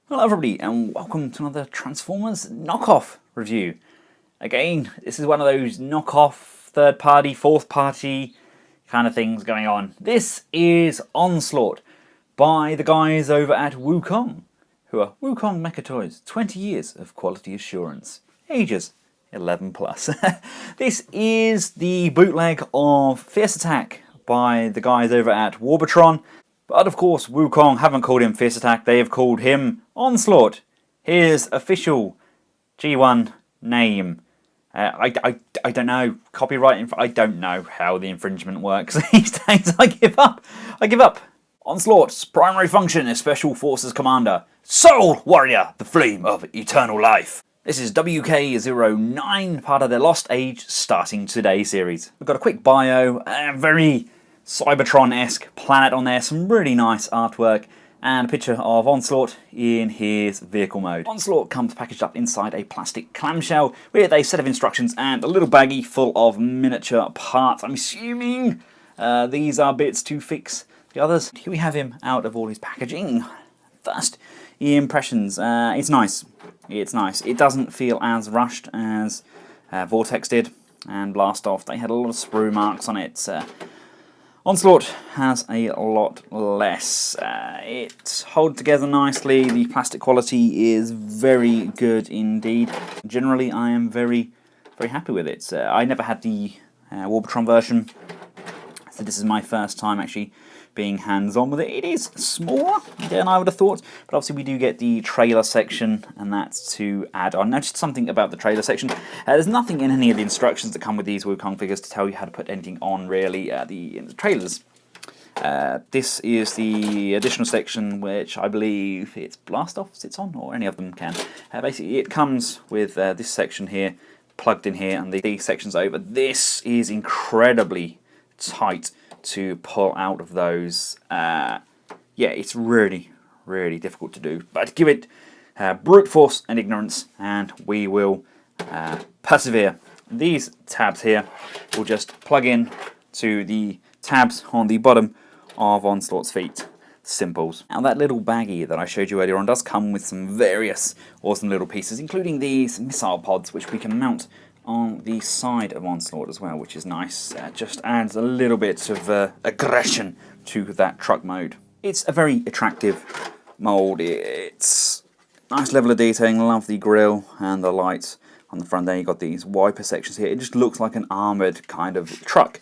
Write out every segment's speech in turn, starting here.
Hello everybody and welcome to another Transformers knockoff review. Again, this is one of those knockoff, third party, fourth party kind of things going on. This is Onslaught by the guys over at WuKong, who are WuKong Mecha Toys. 20 years of quality assurance. Ages 11 plus. This is the bootleg of Fierce Attack by the guys over at Warbatron. But of course, WuKong haven't called him Fierce Attack, they have called him Onslaught. His official G1 name. I don't know. Copyright, I don't know how the infringement works these days. I give up. Onslaught's primary function is Special Forces Commander. Soul Warrior, the flame of eternal life. This is WK-09, part of their Lost Age Starting Today series. We've got a quick bio, very Cybertron-esque planet on there, some really nice artwork, and a picture of Onslaught in his vehicle mode. Onslaught comes packaged up inside a plastic clamshell with a set of instructions and a little baggie full of miniature parts. I'm assuming these are bits to fix the others. Here we have him out of all his packaging. First impressions, it's nice. It's nice. It doesn't feel as rushed as Vortex did and Blast Off. They had a lot of sprue marks on it. Onslaught has a lot less. It holds together nicely. The plastic quality is very good indeed. Generally, I am very happy with it. I never had the Warbatron version, so this is my first time actually being hands-on with it. It is smaller than I would have thought, but obviously we do get the trailer section, and that's to add on. Now, just something about the trailer section. There's nothing in any of the instructions that come with these WuKong figures to tell you how to put anything on, really, in the trailers. This is the additional section, which I believe it's Blast Off sits on, or any of them can. Basically, it comes with this section here, plugged in here, and these sections over. This is incredibly tight to pull out of those. Yeah, it's really difficult to do, but give it brute force and ignorance and we will persevere. These tabs here will just plug in to the tabs on the bottom of Onslaught's feet. Simples. Now, that little baggie that I showed you earlier on does come with some various awesome little pieces, including these missile pods, which we can mount on the side of Onslaught as well, which is nice. Just adds a little bit of aggression to that truck mode. It's a very attractive mould. It's nice level of detailing. Love the grille and the lights on the front there. You've got these wiper sections here. It just looks like an armoured kind of truck.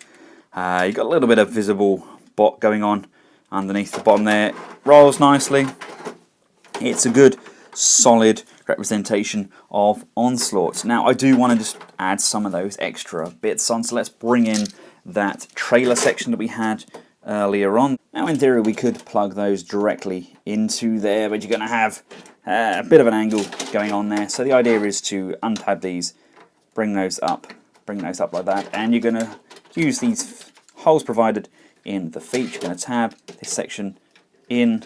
You've got a little bit of visible bot going on underneath the bottom there. Rolls nicely. It's a good solid representation of Onslaught. Now, I do want to just add some of those extra bits on, so let's bring in that trailer section that we had earlier on. Now, in theory, we could plug those directly into there, but you're going to have a bit of an angle going on there. So the idea is to untab these, bring those up like that, and you're going to use these holes provided in the feet. You're going to tab this section in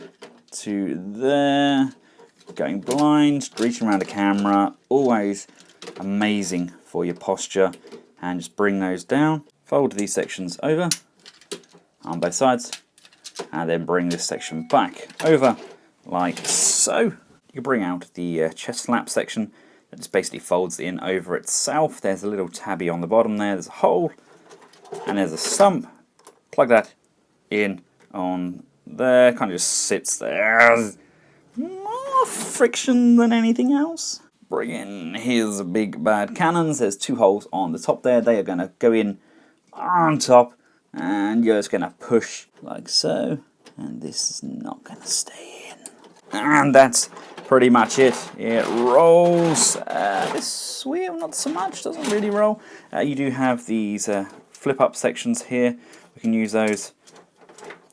to there. Going blind, reaching around the camera, always amazing for your posture. And just bring those down, fold these sections over on both sides, and then bring this section back over like so. You can bring out the chest flap section that just basically folds in over itself. There's a little tabby on the bottom there, there's a hole, and there's a stump. Plug that in on there, kind of just sits there. More friction than anything else. Bring in his big bad cannons. There's two holes on the top there. They are going to go in on top, and you're just going to push like so, and this is not going to stay in. And that's pretty much it. It rolls. This wheel not so much, doesn't really roll. You do have these flip up sections here. We can use those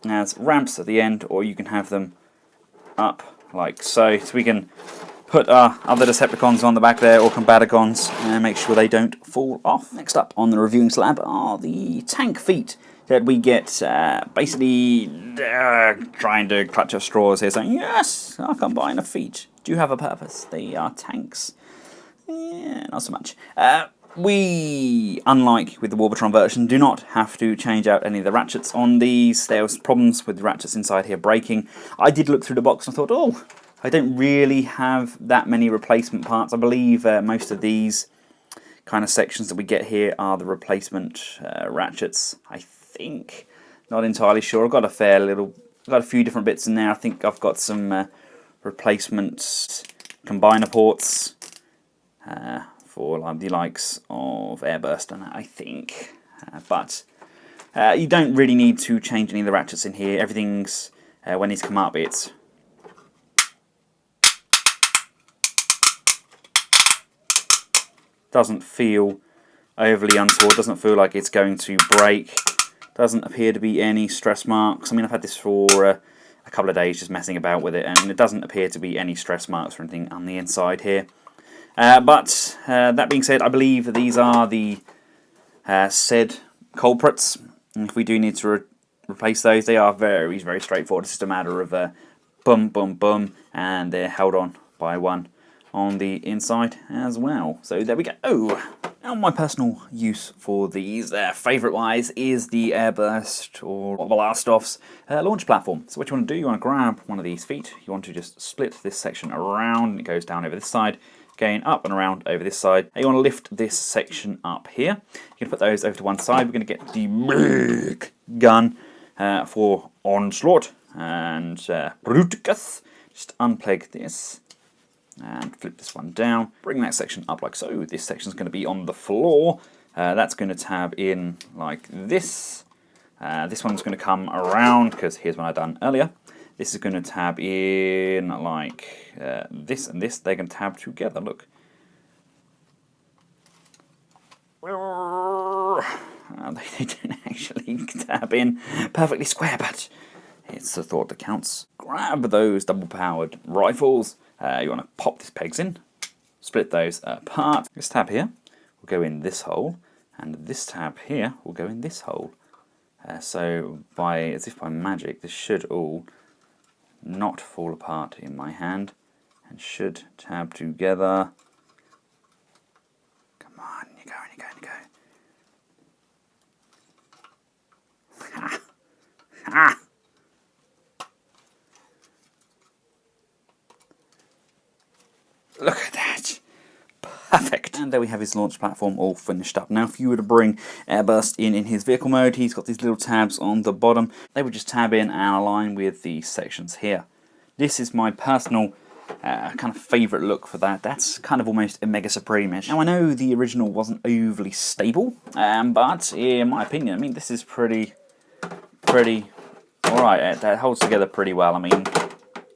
as ramps at the end, or you can have them up like so. So we can put our other Decepticons on the back there, or Combaticons, and make sure they don't fall off. Next up on the reviewing slab are the tank feet that we get, basically trying to clutch at straws here, saying, yes, I combine a feet. Do you have a purpose? They are tanks. Yeah, not so much. We, unlike with the Warbatron version, do not have to change out any of the ratchets on these. There was problems with the ratchets inside here breaking. I did look through the box and thought, oh, I don't really have that many replacement parts. I believe most of these kind of sections that we get here are the replacement ratchets, I think. Not entirely sure. I've got a few different bits in there. I think I've got some replacement combiner ports for like the likes of Airburst and that, I think. But you don't really need to change any of the ratchets in here. Everything's, when these come up, it's doesn't feel overly untoward, doesn't feel like it's going to break, doesn't appear to be any stress marks. I mean, I've had this for a couple of days just messing about with it, and it doesn't appear to be any stress marks or anything on the inside here. But that being said, I believe these are the said culprits. And if we do need to replace those, they are very, very straightforward. It's just a matter of boom, boom, boom, and they're held on by one on the inside as well. So there we go. Now my personal use for these, favourite wise, is the Airburst or Blast-Off's launch platform. So what you want to do, you want to grab one of these feet, you want to just split this section around, and it goes down over this side, going up and around over this side. And you want to lift this section up here. You can put those over to one side. We're going to get the big gun for Onslaught and Bruticus. Just unplug this and flip this one down. Bring that section up like so. This section is going to be on the floor. That's going to tab in like this. This one's going to come around because here's what I've done earlier. This is going to tab in like this and this. They're going to tab together. Look. They don't actually tab in perfectly square, but it's the thought that counts. Grab those double-powered rifles. You want to pop these pegs in, split those apart. This tab here will go in this hole, and this tab here will go in this hole. So as if by magic, this should all not fall apart in my hand and should tab together. Come on, you go, and you go, and you go. Ha! Ha! Look at that. Perfect. And there we have his launch platform all finished up. Now if you were to bring Airburst in his vehicle mode, he's got these little tabs on the bottom. They would just tab in and align with the sections here. This is my personal kind of favourite look for that. That's kind of almost a Mega Supreme-ish. Now I know the original wasn't overly stable, but in my opinion, I mean, this is pretty alright. That holds together pretty well. I mean,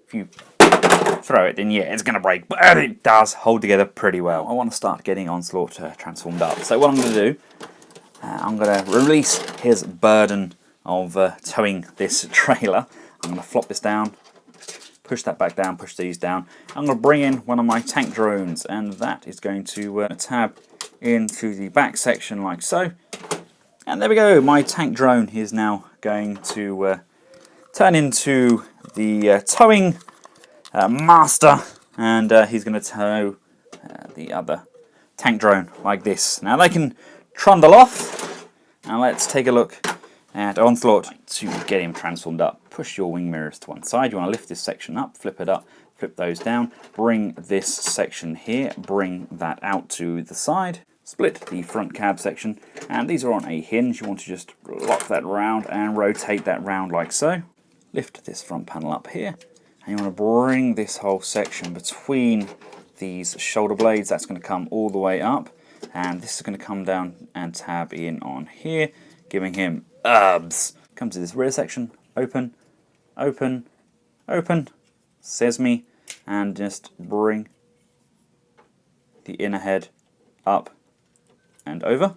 if you throw it, then yeah, it's going to break, but it does hold together pretty well. I want to start getting Onslaught transformed up. So what I'm going to do, I'm going to release his burden of towing this trailer. I'm going to flop this down, push that back down, push these down. I'm going to bring in one of my tank drones, and that is going to tab into the back section like so. And there we go, my tank drone is now going to turn into the towing master, and he's going to tow the other tank drone like this. Now they can trundle off. Now let's take a look at Onslaught to get him transformed up. Push your wing mirrors to one side. You want to lift this section up, flip it up, flip those down, bring this section here, bring that out to the side, split the front cab section, and these are on a hinge. You want to just lock that round and rotate that round like so. Lift this front panel up here. And you want to bring this whole section between these shoulder blades. That's going to come all the way up. And this is going to come down and tab in on here, giving him abs. Come to this rear section. Open, open, open. Says me. And just bring the inner head up and over.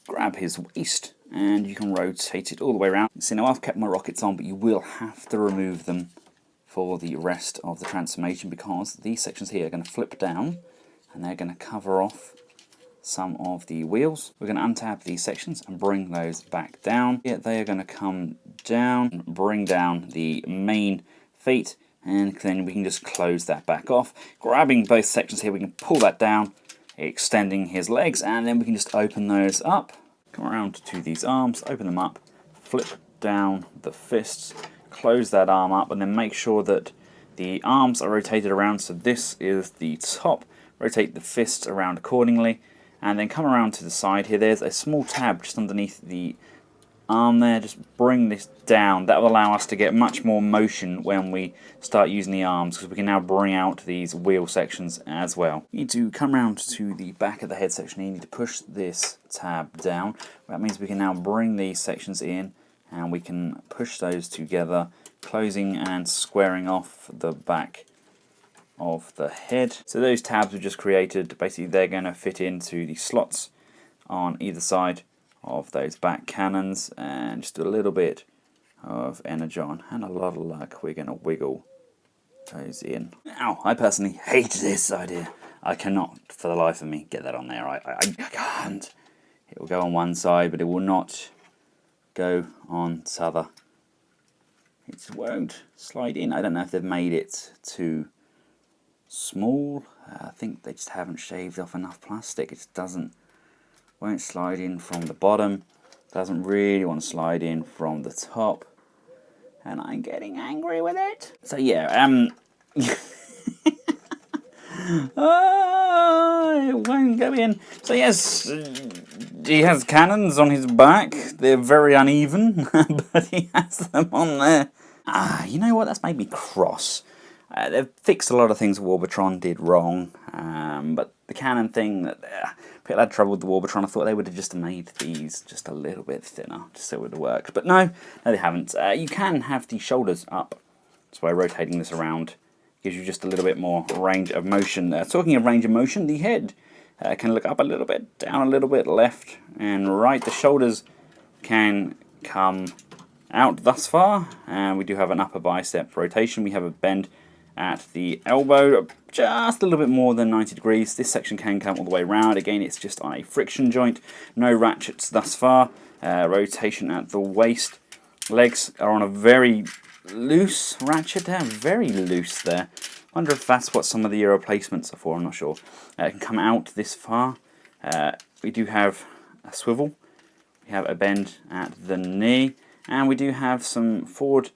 Grab his waist. And you can rotate it all the way around. See, now I've kept my rockets on, but you will have to remove them for the rest of the transformation, because these sections here are going to flip down and they're going to cover off some of the wheels. We're going to untab these sections and bring those back down. Yeah, they are going to come down, bring down the main feet, and then we can just close that back off. Grabbing both sections here, we can pull that down, extending his legs, and then we can just open those up. Come around to these arms, open them up, flip down the fists, close that arm up, and then make sure that The arms are rotated around, so this is the top. Rotate the fists around accordingly, and then come around to the side here. There's a small tab just underneath the arm there. Just bring this down. That will allow us to get much more motion when we start using the arms, because we can now bring out these wheel sections as well. You need to come around to the back of the head section. You need to push this tab down. That means we can now bring these sections in, and we can push those together, closing and squaring off the back of the head. So those tabs we just created, basically they're going to fit into the slots on either side of those back cannons, and just a little bit of energon and a lot of luck, we're going to wiggle those in. Now, I personally hate this idea. I cannot for the life of me get that on there. I can't. It will go on one side, but it will not go on the other. It won't slide in. I don't know if they've made it too small. I think they just haven't shaved off enough plastic. It just won't slide in from the bottom. Doesn't really want to slide in from the top. And I'm getting angry with it. So yeah, it won't go in. So yes, he has cannons on his back. They're very uneven, but he has them on there. You know what? That's made me cross. They've fixed a lot of things Warbotron did wrong, but the cannon thing, people had trouble with the Warbotron. I thought they would have just made these just a little bit thinner, just so it would have worked. But no, they haven't. You can have the shoulders up, so by rotating this around, gives you just a little bit more range of motion. Talking of range of motion, the head can look up a little bit, down a little bit, left and right. The shoulders can come out thus far, and we do have an upper bicep rotation. We have a bend at the elbow, just a little bit more than 90 degrees. This section can come all the way around. Again, it's just on a friction joint. No ratchets thus far. Rotation at the waist. Legs are on a very loose ratchet there, very loose there. Wonder if that's what some of the replacements are for, I'm not sure. It can come out this far. We do have a swivel. We have a bend at the knee. And we do have some forward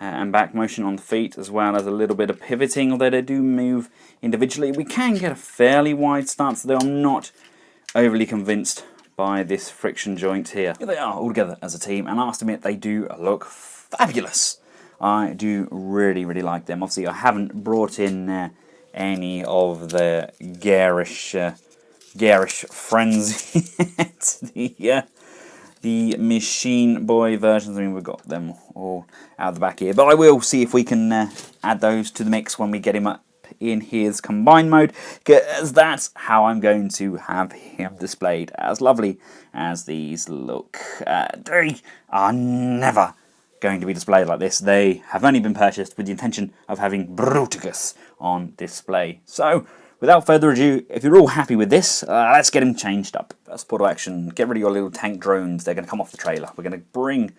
and back motion on the feet, as well as a little bit of pivoting, although they do move individually. We can get a fairly wide stance, though I'm not overly convinced by this friction joint here. Here they are all together as a team, and I must admit they do look fabulous. I do really, really like them. Obviously, I haven't brought in any of the garish friends yet. The Machine Boy versions, I mean, we've got them all out the back here. But I will see if we can add those to the mix when we get him up in his combined mode, because that's how I'm going to have him displayed. As lovely as these look, they are never going to be displayed like this. They have only been purchased with the intention of having Bruticus on display. So, without further ado, if you're all happy with this, let's get him changed up. First port of action, get rid of your little tank drones. They're going to come off the trailer. We're going to bring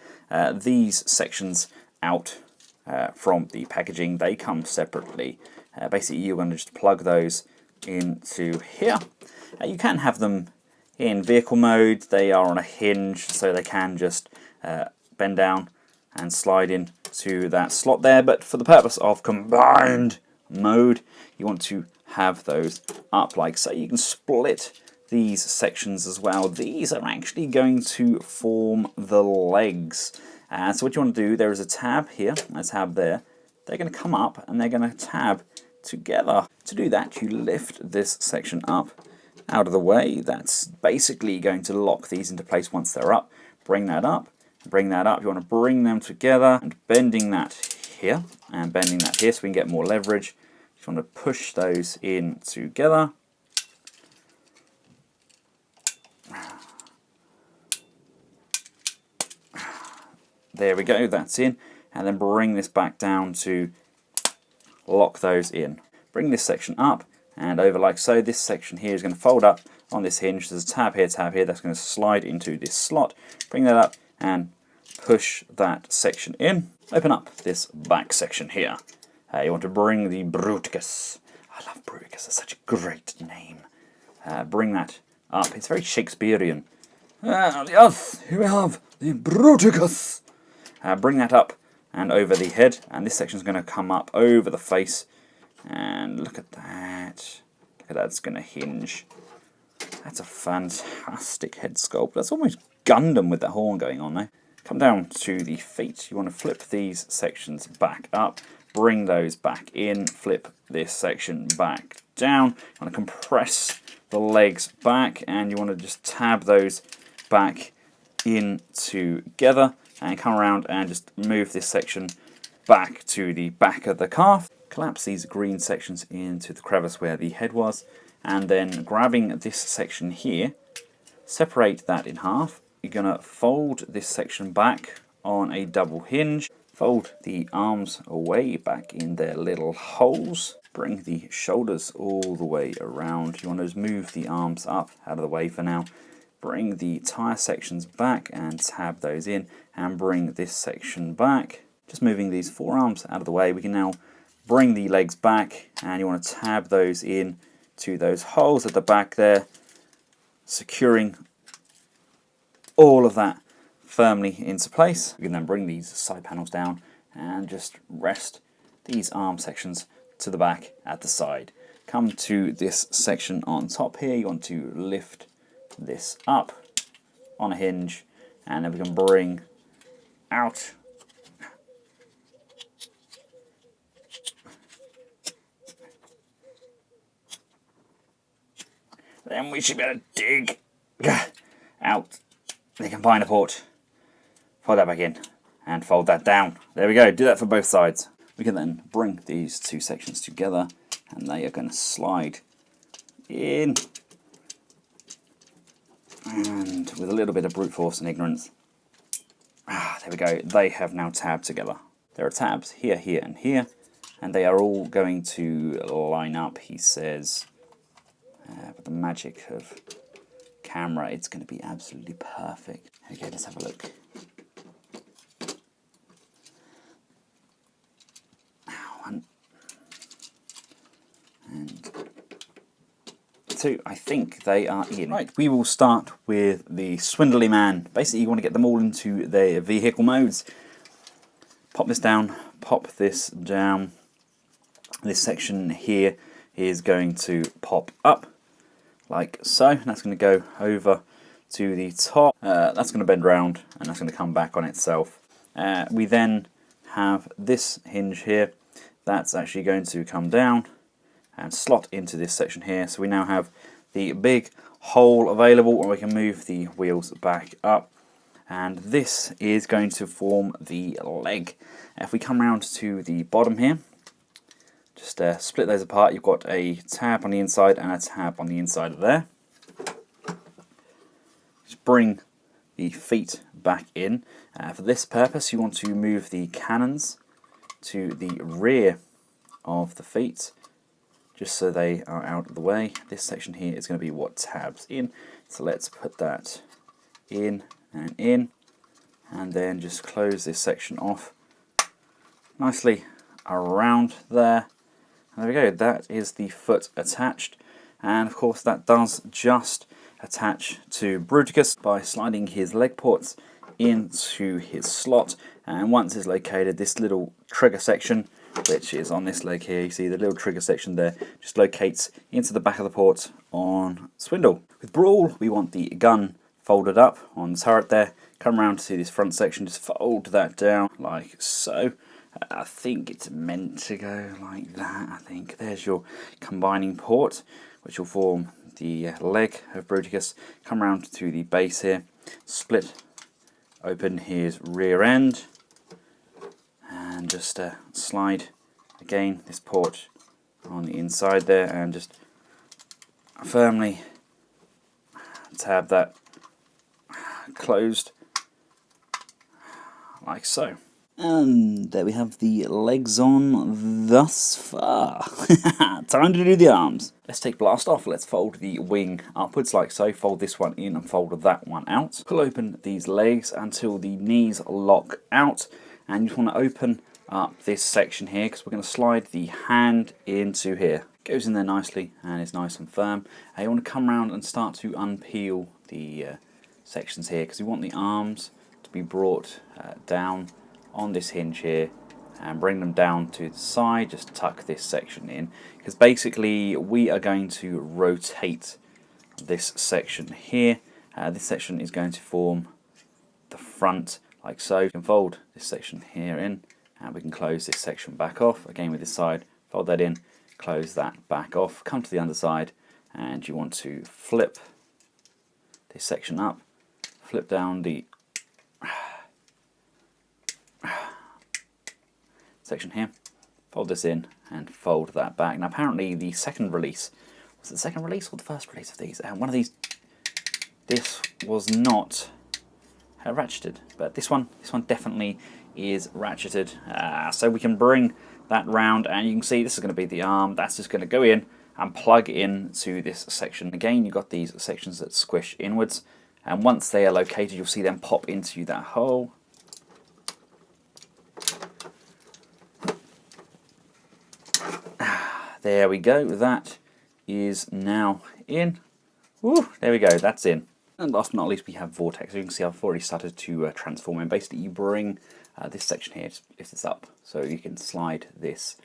these sections out from the packaging. They come separately. Basically, you're going to just plug those into here. You can have them in vehicle mode. They are on a hinge, so they can just bend down and slide in to that slot there. But for the purpose of combined mode, you want to have those up like so. You can split these sections as well. These are actually going to form the legs. So what you want to do, there is a tab here, a tab there. They're going to come up and they're going to tab together. To do that, you lift this section up out of the way. That's basically going to lock these into place once they're up. Bring that up, bring that up. You want to bring them together and bending that here and bending that here so we can get more leverage. You want to push those in together. There we go, that's in. And then bring this back down to lock those in. Bring this section up and over like so. This section here is going to fold up on this hinge. There's a tab here, that's going to slide into this slot. Bring that up and push that section in. Open up this back section here. You want to bring the Bruticus. I love Bruticus, it's such a great name. Bring that up. It's very Shakespearean. Yes, here we have the Bruticus. Bring that up and over the head, and this section is going to come up over the face, and look at that. Look at that, it's going to hinge. That's a fantastic head sculpt. That's almost Gundam with that horn going on there. Come down to the feet. You want to flip these sections back up, bring those back in, flip this section back down. You want to compress the legs back, and you want to just tab those back in together, and come around and just move this section back to the back of the calf. Collapse these green sections into the crevice where the head was, and then grabbing this section here, separate that in half. You're going to fold this section back on a double hinge, fold the arms away back in their little holes, bring the shoulders all the way around. You want to just move the arms up out of the way for now. Bring the tire sections back and tab those in, and bring this section back. Just moving these forearms out of the way, we can now bring the legs back, and you want to tab those in to those holes at the back there, securing all of that firmly into place. We can then bring these side panels down and just rest these arm sections to the back at the side. Come to this section on top here, you want to lift this up on a hinge, and then we can bring out then we should be able to dig out the combiner port, fold that back in, and fold that down. There we go, do that for both sides. We can then bring these two sections together, and they are going to slide in, and with a little bit of brute force and ignorance, there we go, they have now tabbed together. There are tabs here, here, and here, and they are all going to line up, he says. With the magic of camera, it's going to be absolutely perfect. Okay, let's have a look. One and two. I think they are in. Right, we will start with the Swindly man. Basically, you want to get them all into their vehicle modes. Pop this down, pop this down. This section here is going to pop up like so. That's going to go over to the top. That's going to bend round, and that's going to come back on itself. We then have this hinge here. That's actually going to come down and slot into this section here. So we now have the big hole available, and we can move the wheels back up. And this is going to form the leg. If we come around to the bottom here, just split those apart. You've got a tab on the inside and a tab on the inside of there. Just bring the feet back in. For this purpose, you want to move the cannons to the rear of the feet, just so they are out of the way. This section here is going to be what tabs in. So let's put that in, and then just close this section off nicely around there. There we go, that is the foot attached, and of course that does just attach to Bruticus by sliding his leg ports into his slot. And once it's located, this little trigger section, which is on this leg here, you see the little trigger section there, just locates into the back of the port on Swindle. With Brawl, we want the gun folded up on the turret there. Come around to this front section, just fold that down like so. I think it's meant to go like that. I think there's your combining port, which will form the leg of Bruticus. Come around to the base here, split open his rear end, and just slide again this port on the inside there, and just firmly tab that closed like so. And there we have the legs on thus far. Time to do the arms. Let's take blast off. Let's fold the wing upwards like so. Fold this one in and fold that one out. Pull open these legs until the knees lock out. And you just want to open up this section here, because we're going to slide the hand into here. Goes in there nicely and is nice and firm. You want to come around and start to unpeel the sections here, because we want the arms to be brought down on this hinge here and bring them down to the side. Just tuck this section in, because basically we are going to rotate this section here. This section is going to form the front like so. You can fold this section here in, and we can close this section back off. Again with this side, fold that in, close that back off, come to the underside, and you want to flip this section up, flip down the section here, fold this in, and fold that back. Now apparently the second release, was it the second release or the first release of these? One of these, this was not ratcheted, but this one definitely is ratcheted. So we can bring that round, and you can see this is going to be the arm. That's just going to go in and plug in to this section. Again, you've got these sections that squish inwards, and once they are located, you'll see them pop into that hole. There we go, that is now in. Woo, there we go, that's in. And last but not least, we have Vortex. You can see I've already started to transform, and basically you bring this section here, just lift this up, so you can slide this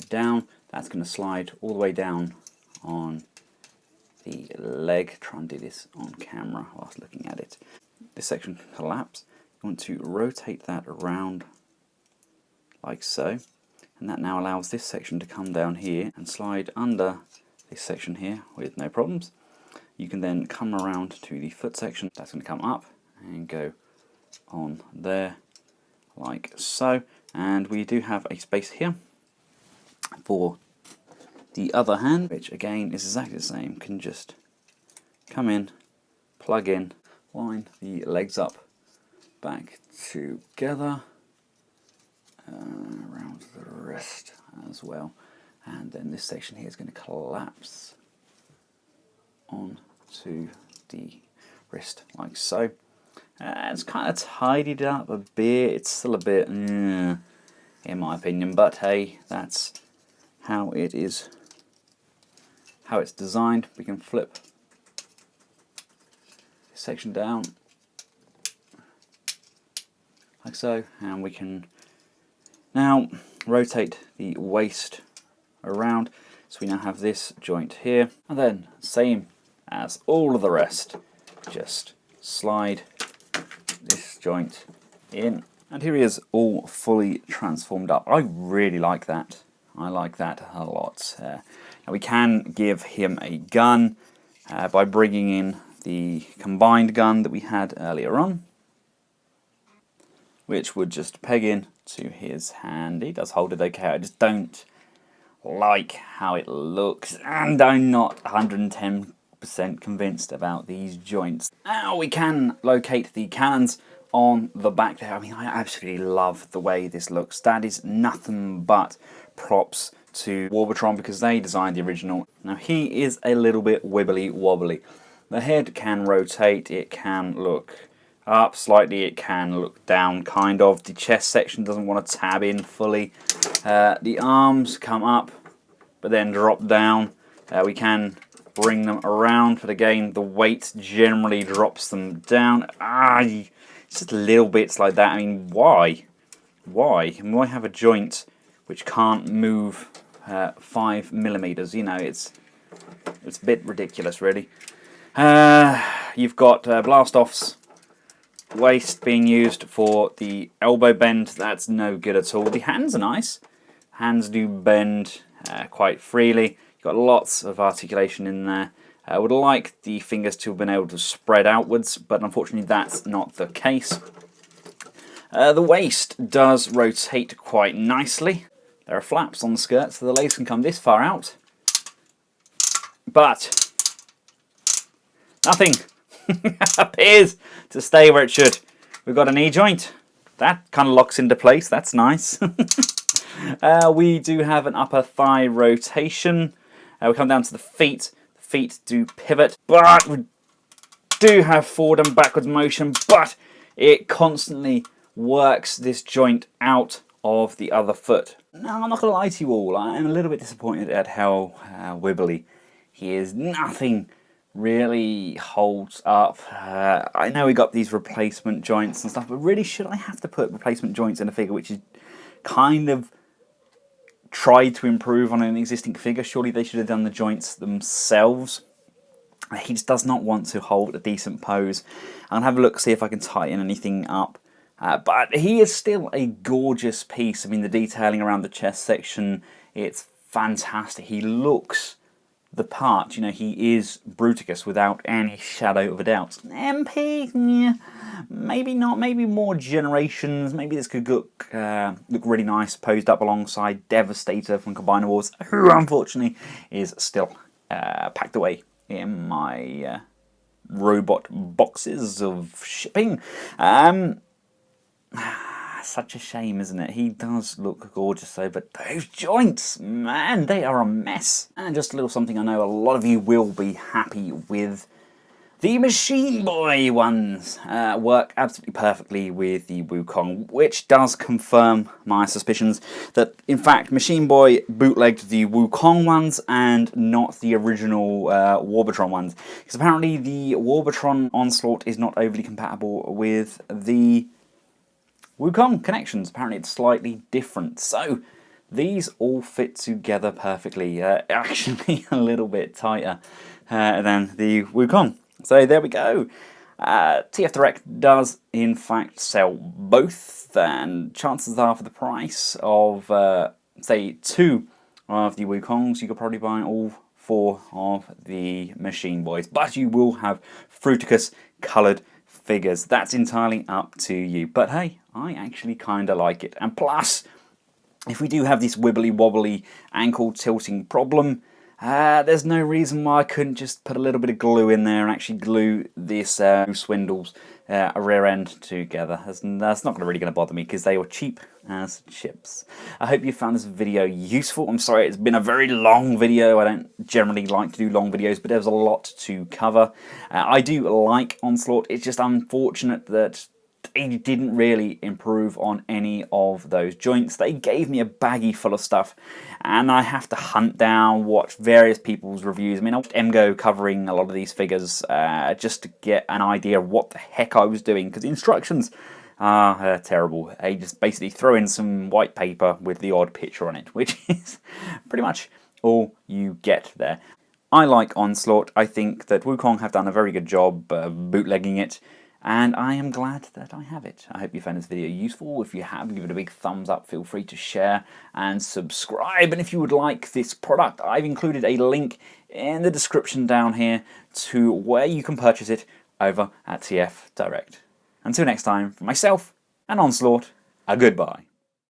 down. That's going to slide all the way down on the leg. Try and do this on camera whilst looking at it. This section can collapse. You want to rotate that around like so, and that now allows this section to come down here and slide under this section here with no problems. You can then come around to the foot section. That's going to come up and go on there like so, and we do have a space here for the other hand, which again is exactly the same. Can just come in, plug in, line the legs up back together, around the wrist as well, and then this section here is going to collapse on to the wrist like so. It's kind of tidied up a bit. It's still a bit in my opinion, but hey, that's how it is, how it's designed. We can flip this section down like so, and we can now rotate the waist around, so we now have this joint here, and then same as all of the rest, just slide this joint in, and here he is all fully transformed up. I really like that. I like that a lot. Now we can give him a gun by bringing in the combined gun that we had earlier on, which would just peg in to his hand. He does hold it okay. I just don't like how it looks, and I'm not 110% convinced about these joints. Now we can locate the cannons on the back there. I mean, I absolutely love the way this looks. That is nothing but props to Warbotron, because they designed the original. Now he is a little bit wibbly wobbly. The head can rotate, it can look up slightly, it can look down kind of. The chest section doesn't want to tab in fully. The arms come up but then drop down. We can bring them around, but again the weight generally drops them down. Just little bits like that. I mean, why? Why have a joint which can't move 5 millimeters? You know, it's a bit ridiculous, really. You've got blast-offs waist being used for the elbow bend. That's no good at all. The hands are nice. Hands do bend quite freely. You've got lots of articulation in there. I would like the fingers to have been able to spread outwards, but unfortunately that's not the case. The waist does rotate quite nicely. There are flaps on the skirt, so the legs can come this far out. But nothing appears to stay where it should. We've got a knee joint. That kind of locks into place. That's nice. We do have an upper thigh rotation. We come down to the feet. The feet do pivot, but we do have forward and backwards motion, but it constantly works this joint out of the other foot. Now, I'm not going to lie to you all. I'm a little bit disappointed at how wibbly he is. Nothing really holds up. I know we got these replacement joints and stuff, but really, should I have to put replacement joints in a figure which is kind of tried to improve on an existing figure? Surely they should have done the joints themselves. He just does not want to hold a decent pose. I'll have a look, see if I can tighten anything up. But he is still a gorgeous piece. I mean, the detailing around the chest section, it's fantastic. He looks the part. You know, he is Bruticus without any shadow of a doubt. MP, yeah, maybe not. Maybe more generations. Maybe this could look really nice, posed up alongside Devastator from Combiner Wars, who unfortunately is still packed away in my robot boxes of shipping. Such a shame, isn't it? He does look gorgeous though, but those joints, man, they are a mess. And just a little something I know a lot of you will be happy with. The Machine Boy ones work absolutely perfectly with the WuKong, which does confirm my suspicions that, in fact, Machine Boy bootlegged the WuKong ones and not the original Warbotron ones. Because apparently the Warbotron Onslaught is not overly compatible with the WuKong connections. Apparently it's slightly different. So these all fit together perfectly. Actually a little bit tighter than the WuKong. So there we go. TF Direct does in fact sell both, and chances are for the price of say 2 of the WuKongs, you could probably buy all 4 of the Machine Boys, but you will have Bruticus coloured figures. That's entirely up to you, but hey, I actually kind of like it. And plus, if we do have this wibbly wobbly ankle tilting problem, there's no reason why I couldn't just put a little bit of glue in there and actually glue this Swindle's rear end together. That's not really going to bother me because they were cheap as chips. I hope you found this video useful. I'm sorry it's been a very long video. I don't generally like to do long videos, but there's a lot to cover. I do like Onslaught. It's just unfortunate that they didn't really improve on any of those joints. They gave me a baggie full of stuff, and I have to hunt down, watch various people's reviews. I mean, I watched MGO covering a lot of these figures just to get an idea of what the heck I was doing, because the instructions are terrible. They just basically throw in some white paper with the odd picture on it, which is pretty much all you get there. I like Onslaught. I think that WuKong have done a very good job bootlegging it, and I am glad that I have it. I hope you found this video useful. If you have, give it a big thumbs up. Feel free to share and subscribe. And if you would like this product, I've included a link in the description down here to where you can purchase it over at TF Direct. Until next time, from myself and Onslaught, a goodbye.